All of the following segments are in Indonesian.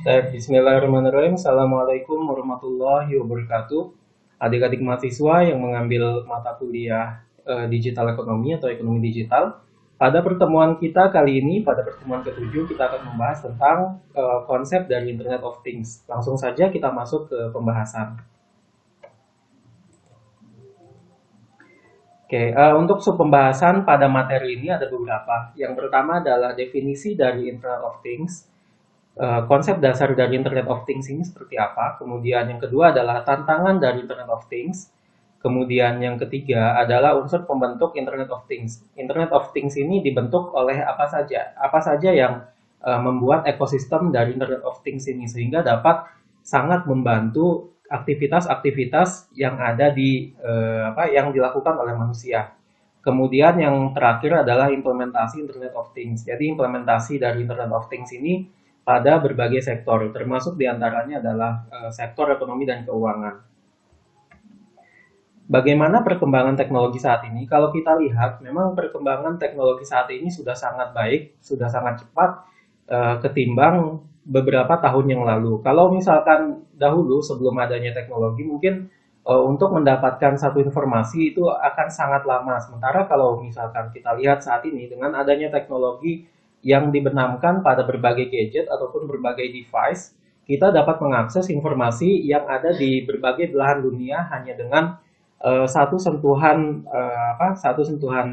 Bismillahirrahmanirrahim. Assalamualaikum warahmatullahi wabarakatuh. Adik-adik mahasiswa yang mengambil mata kuliah digital ekonomi atau ekonomi digital. Pada pertemuan kita kali ini, pada pertemuan ke-7, kita akan membahas tentang konsep dari Internet of Things. Langsung saja kita masuk ke pembahasan. Oke, untuk pembahasan pada materi ini ada beberapa. Yang pertama adalah definisi dari Internet of Things. Konsep dasar dari Internet of Things ini seperti apa. Kemudian yang kedua adalah tantangan dari Internet of Things. Kemudian yang ketiga adalah unsur pembentuk Internet of Things. Internet of Things ini dibentuk oleh apa saja? Apa saja yang membuat ekosistem dari Internet of Things ini sehingga dapat sangat membantu aktivitas-aktivitas yang ada di yang dilakukan oleh manusia. Kemudian yang terakhir adalah implementasi Internet of Things. Jadi implementasi dari Internet of Things ini pada berbagai sektor, termasuk diantaranya adalah sektor ekonomi dan keuangan. Bagaimana perkembangan teknologi saat ini? Kalau kita lihat, memang perkembangan teknologi saat ini sudah sangat baik, sudah sangat cepat ketimbang beberapa tahun yang lalu. Kalau misalkan dahulu sebelum adanya teknologi, mungkin untuk mendapatkan satu informasi itu akan sangat lama. Sementara kalau misalkan kita lihat saat ini dengan adanya teknologi yang dibenamkan pada berbagai gadget ataupun berbagai device, kita dapat mengakses informasi yang ada di berbagai belahan dunia hanya dengan satu sentuhan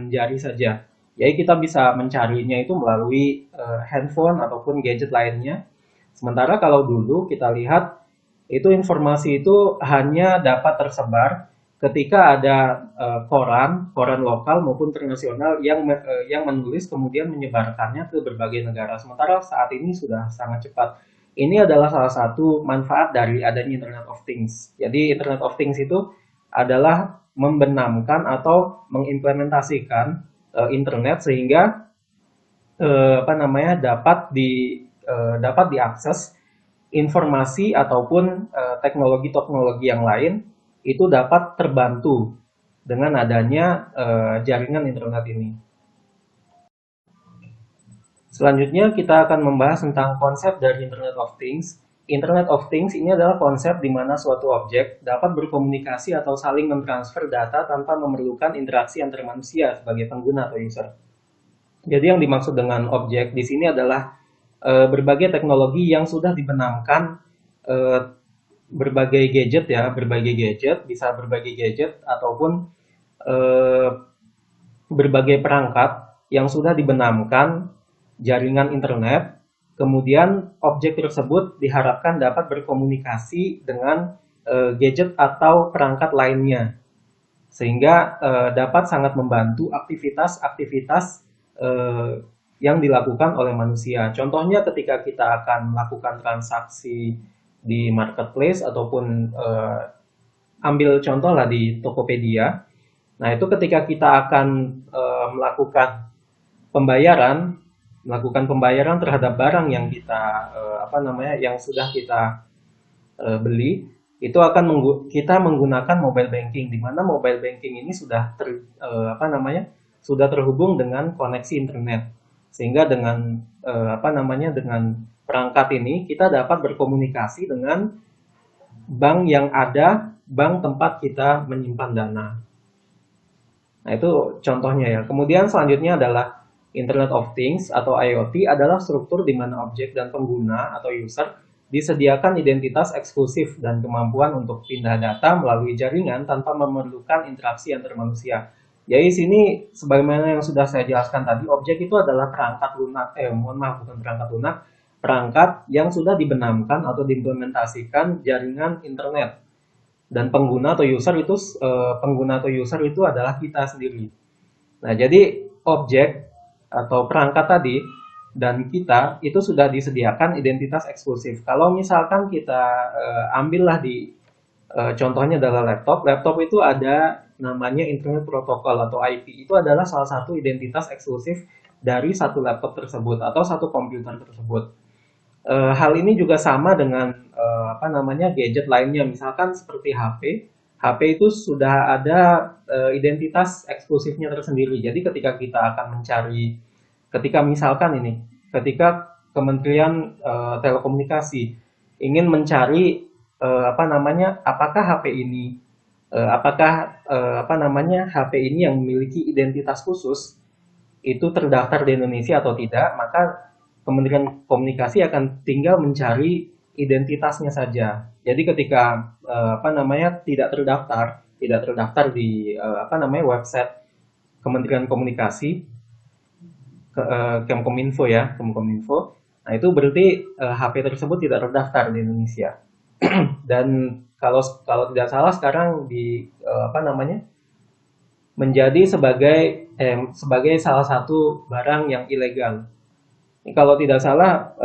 jari saja. Jadi kita bisa mencarinya itu melalui handphone ataupun gadget lainnya. Sementara kalau dulu kita lihat itu informasi itu hanya dapat tersebar ketika ada koran lokal maupun internasional yang menulis kemudian menyebarkannya ke berbagai negara. Sementara saat ini sudah sangat cepat. Ini adalah salah satu manfaat dari adanya Internet of Things. Jadi Internet of Things itu adalah membenamkan atau mengimplementasikan internet sehingga dapat diakses informasi ataupun teknologi-teknologi yang lain itu dapat terbantu dengan adanya jaringan internet ini. Selanjutnya kita akan membahas tentang konsep dari Internet of Things. Internet of Things ini adalah konsep di mana suatu objek dapat berkomunikasi atau saling mentransfer data tanpa memerlukan interaksi antar manusia sebagai pengguna atau user. Jadi yang dimaksud dengan objek di sini adalah berbagai teknologi yang sudah dibenamkan berbagai gadget, bisa berbagai gadget ataupun berbagai perangkat yang sudah dibenamkan jaringan internet. Kemudian objek tersebut diharapkan dapat berkomunikasi dengan gadget atau perangkat lainnya, sehingga dapat sangat membantu aktivitas-aktivitas yang dilakukan oleh manusia. Contohnya ketika kita akan melakukan transaksi di marketplace ataupun ambil contoh lah di Tokopedia. Nah itu ketika kita akan melakukan pembayaran terhadap barang yang kita yang sudah kita beli, itu akan kita menggunakan mobile banking, di mana mobile banking ini sudah sudah terhubung dengan koneksi internet, sehingga dengan dengan perangkat ini kita dapat berkomunikasi dengan bank tempat kita menyimpan dana. Nah itu contohnya ya. Kemudian selanjutnya adalah Internet of Things atau IoT adalah struktur di mana objek dan pengguna atau user disediakan identitas eksklusif dan kemampuan untuk pindah data melalui jaringan tanpa memerlukan interaksi antar manusia. Jadi sini sebagaimana yang sudah saya jelaskan tadi, objek itu adalah perangkat lunak, perangkat yang sudah dibenamkan atau diimplementasikan jaringan internet. Dan pengguna atau user itu adalah kita sendiri. Nah, jadi objek atau perangkat tadi dan kita itu sudah disediakan identitas eksklusif. Kalau misalkan kita ambillah contohnya adalah laptop itu ada namanya Internet Protocol atau IP. Itu adalah salah satu identitas eksklusif dari satu laptop tersebut atau satu komputer tersebut. Hal ini juga sama dengan gadget lainnya, misalkan seperti HP. HP itu sudah ada identitas eksklusifnya tersendiri. Jadi ketika kita akan mencari, ketika Kementerian Telekomunikasi ingin mencari apa namanya, apakah HP ini apa namanya, HP ini yang memiliki identitas khusus itu terdaftar di Indonesia atau tidak, maka Kementerian Komunikasi akan tinggal mencari identitasnya saja. Jadi ketika apa namanya, tidak terdaftar di apa namanya, website Kementerian Komunikasi, Kemkominfo ya, Kemkominfo. Nah itu berarti HP tersebut tidak terdaftar di Indonesia. Dan kalau kalau tidak salah sekarang di apa namanya, menjadi sebagai salah satu barang yang ilegal. Ini kalau tidak salah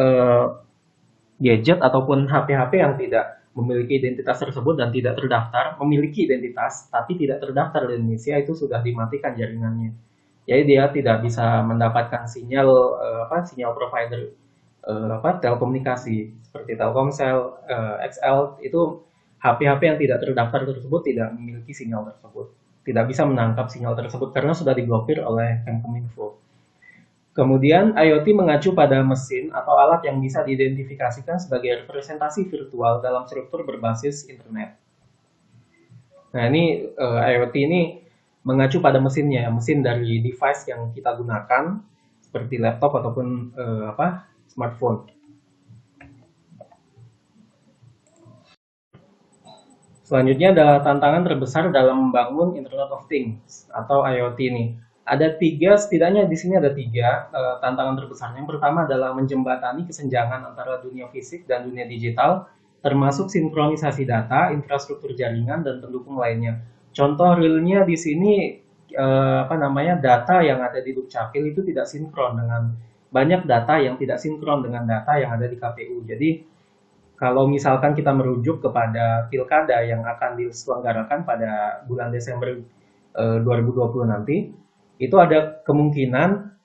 gadget ataupun HP-HP yang tidak memiliki identitas tersebut dan tidak terdaftar, memiliki identitas tapi tidak terdaftar di Indonesia, itu sudah dimatikan jaringannya. Jadi dia tidak bisa mendapatkan sinyal sinyal provider telekomunikasi seperti Telkomsel, XL, itu HP-HP yang tidak terdaftar tersebut tidak memiliki sinyal tersebut, tidak bisa menangkap sinyal tersebut karena sudah diblokir oleh Kemenkominfo. Kemudian IoT mengacu pada mesin atau alat yang bisa diidentifikasikan sebagai representasi virtual dalam struktur berbasis internet. Nah ini IoT ini mengacu pada mesinnya, mesin dari device yang kita gunakan seperti laptop ataupun smartphone. Selanjutnya adalah tantangan terbesar dalam membangun Internet of Things atau IoT ini. Ada tiga, setidaknya di sini ada tiga tantangan terbesar. Yang pertama adalah menjembatani kesenjangan antara dunia fisik dan dunia digital, termasuk sinkronisasi data, infrastruktur jaringan, dan pendukung lainnya. Contoh realnya di sini data yang ada di Dukcapil itu tidak sinkron dengan banyak data yang tidak sinkron dengan data yang ada di KPU. Jadi kalau misalkan kita merujuk kepada pilkada yang akan diselenggarakan pada bulan Desember 2020 nanti, itu ada kemungkinan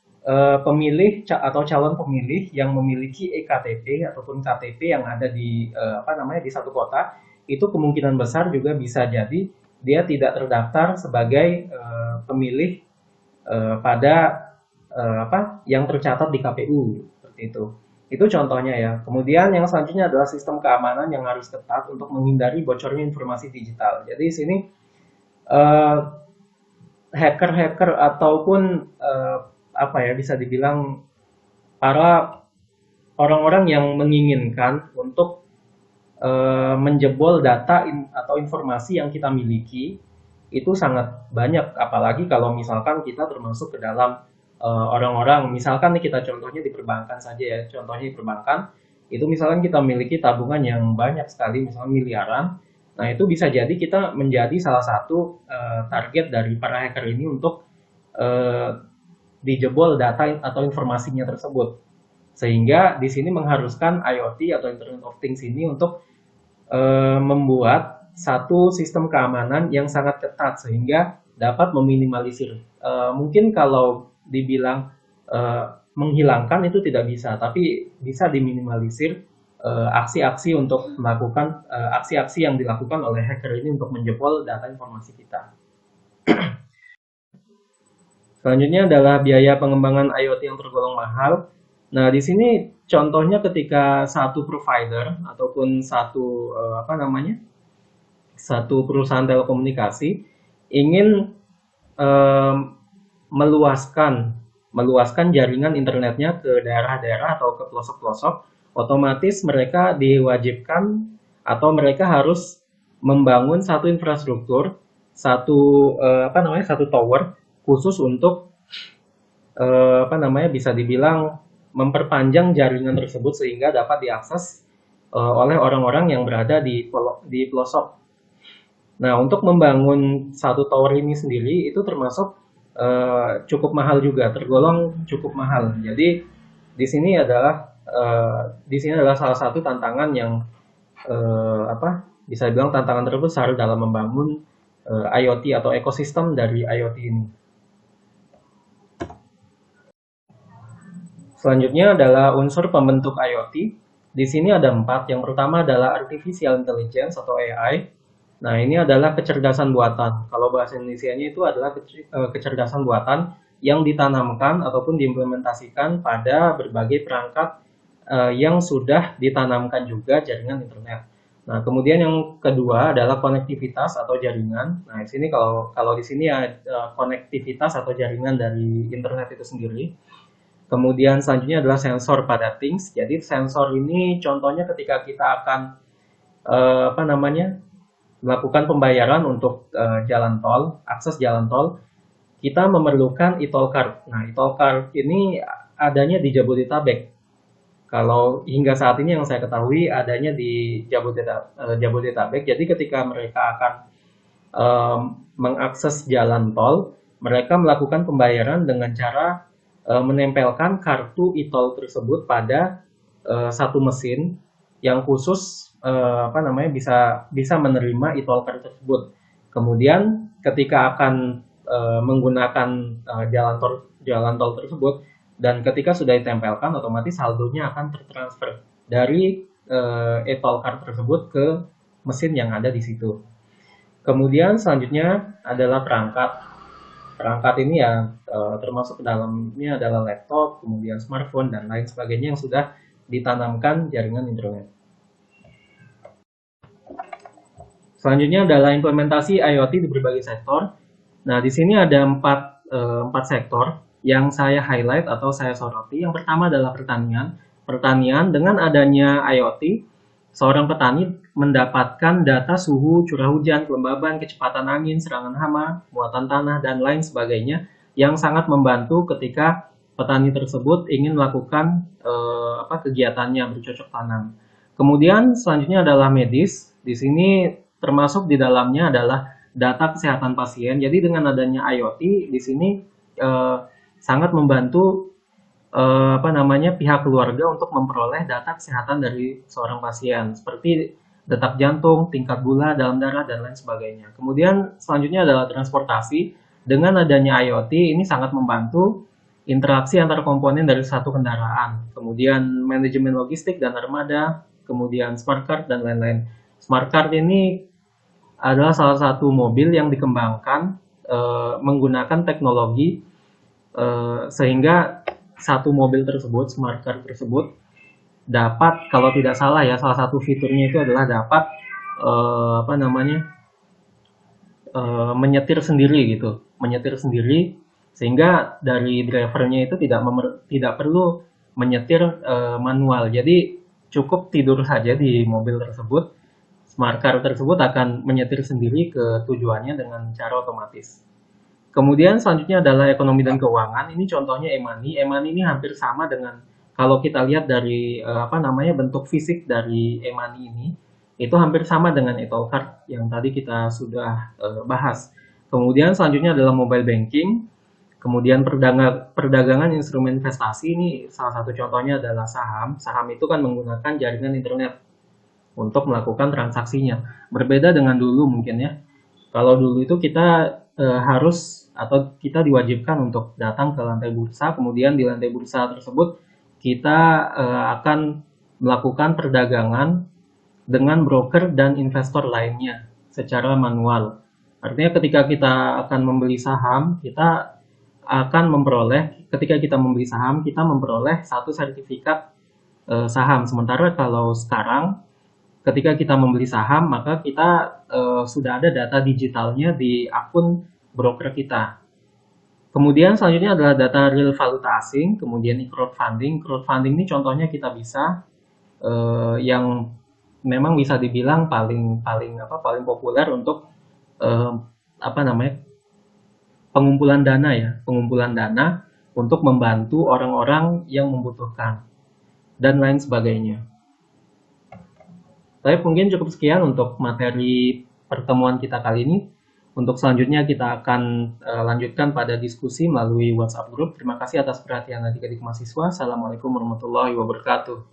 pemilih atau calon pemilih yang memiliki eKTP ataupun KTP yang ada di di satu kota, itu kemungkinan besar juga bisa jadi dia tidak terdaftar sebagai pemilih pada yang tercatat di KPU seperti itu. Itu contohnya ya. Kemudian yang selanjutnya adalah sistem keamanan yang harus ketat untuk menghindari bocornya informasi digital. Jadi di sini hacker-hacker ataupun bisa dibilang para orang-orang yang menginginkan untuk menjebol data atau informasi yang kita miliki itu sangat banyak, apalagi kalau misalkan kita termasuk ke dalam orang-orang, misalkan nih kita contohnya di perbankan saja ya, contohnya di perbankan itu misalkan kita memiliki tabungan yang banyak sekali, misalnya miliaran, nah itu bisa jadi kita menjadi salah satu target dari para hacker ini untuk dijebol data atau informasinya tersebut, sehingga di sini mengharuskan IoT atau Internet of Things ini untuk membuat satu sistem keamanan yang sangat ketat sehingga dapat meminimalisir. Mungkin kalau dibilang menghilangkan itu tidak bisa, tapi bisa diminimalisir aksi-aksi untuk melakukan aksi-aksi yang dilakukan oleh hacker ini untuk menjebol data informasi kita. Selanjutnya adalah biaya pengembangan IoT yang tergolong mahal. Nah, di sini contohnya ketika satu provider ataupun satu perusahaan telekomunikasi ingin meluaskan jaringan internetnya ke daerah-daerah atau ke pelosok-pelosok, otomatis mereka diwajibkan atau mereka harus membangun satu infrastruktur, satu tower khusus untuk bisa dibilang memperpanjang jaringan tersebut sehingga dapat diakses oleh orang-orang yang berada di pelosok. Nah, untuk membangun satu tower ini sendiri itu termasuk cukup mahal juga, tergolong cukup mahal. Jadi di sini adalah salah satu tantangan yang bisa dibilang tantangan terbesar dalam membangun IoT atau ekosistem dari IoT ini. Selanjutnya adalah unsur pembentuk IoT. Di sini ada 4. Yang pertama adalah artificial intelligence atau AI. Nah, ini adalah kecerdasan buatan. Kalau bahasa Indonesianya itu adalah kecerdasan buatan yang ditanamkan ataupun diimplementasikan pada berbagai perangkat yang sudah ditanamkan juga jaringan internet. Nah, kemudian yang kedua adalah konektivitas atau jaringan. Nah, di sini kalau di sini ya konektivitas atau jaringan dari internet itu sendiri. Kemudian selanjutnya adalah sensor pada things. Jadi sensor ini contohnya ketika kita akan apa namanya melakukan pembayaran untuk jalan tol, akses jalan tol, kita memerlukan e-toll card. Nah, e-toll card ini adanya di Jabodetabek. Kalau hingga saat ini yang saya ketahui adanya di Jabodetabek. Jadi ketika mereka akan mengakses jalan tol, mereka melakukan pembayaran dengan cara menempelkan kartu e-toll tersebut pada satu mesin yang khusus apa namanya bisa menerima e-toll card tersebut. Kemudian ketika akan menggunakan jalan tol tersebut dan ketika sudah ditempelkan otomatis saldonya akan tertransfer dari e-toll card tersebut ke mesin yang ada di situ. Kemudian selanjutnya adalah perangkat. Perangkat ini ya termasuk ke dalamnya adalah laptop, kemudian smartphone dan lain sebagainya yang sudah ditanamkan jaringan internet. Selanjutnya adalah implementasi IoT di berbagai sektor. Nah, di sini ada empat sektor yang saya highlight atau saya soroti. Yang pertama adalah pertanian. Pertanian dengan adanya IoT, seorang petani mendapatkan data suhu, curah hujan, kelembaban, kecepatan angin, serangan hama, muatan tanah, dan lain sebagainya yang sangat membantu ketika petani tersebut ingin melakukan kegiatannya bercocok tanam. Kemudian selanjutnya adalah medis. Di sini termasuk di dalamnya adalah data kesehatan pasien. Jadi dengan adanya IoT di sini sangat membantu pihak keluarga untuk memperoleh data kesehatan dari seorang pasien seperti detak jantung, tingkat gula dalam darah dan lain sebagainya. Kemudian selanjutnya adalah transportasi. Dengan adanya IoT ini sangat membantu interaksi antar komponen dari satu kendaraan. Kemudian manajemen logistik dan armada, kemudian smart card dan lain-lain. Smart card ini adalah salah satu mobil yang dikembangkan menggunakan teknologi sehingga satu mobil tersebut, smart car tersebut dapat, kalau tidak salah ya, salah satu fiturnya itu adalah dapat menyetir sendiri gitu, menyetir sendiri sehingga dari drivernya itu tidak perlu menyetir manual. Jadi cukup tidur saja di mobil tersebut. Smart car tersebut akan menyetir sendiri ke tujuannya dengan cara otomatis. Kemudian selanjutnya adalah ekonomi dan keuangan. Ini contohnya e-money. E-money ini hampir sama dengan kalau kita lihat dari bentuk fisik dari e-money ini, itu hampir sama dengan e-toll card yang tadi kita sudah bahas. Kemudian selanjutnya adalah mobile banking. Kemudian perdagangan instrumen investasi, ini salah satu contohnya adalah saham. Saham itu kan menggunakan jaringan internet untuk melakukan transaksinya. Berbeda dengan dulu mungkin ya. Kalau dulu itu kita harus atau kita diwajibkan untuk datang ke lantai bursa, kemudian di lantai bursa tersebut kita akan melakukan perdagangan dengan broker dan investor lainnya secara manual. Artinya ketika kita akan membeli saham, ketika kita membeli saham, kita memperoleh satu sertifikat saham. Sementara kalau sekarang ketika kita membeli saham, maka kita sudah ada data digitalnya di akun broker kita. Kemudian selanjutnya adalah data real valuta asing, kemudian crowdfunding. Crowdfunding ini contohnya kita bisa yang memang bisa dibilang paling populer untuk pengumpulan dana untuk membantu orang-orang yang membutuhkan dan lain sebagainya. Tapi mungkin cukup sekian untuk materi pertemuan kita kali ini. Untuk selanjutnya kita akan lanjutkan pada diskusi melalui WhatsApp group. Terima kasih atas perhatian adik-adik mahasiswa. Assalamualaikum warahmatullahi wabarakatuh.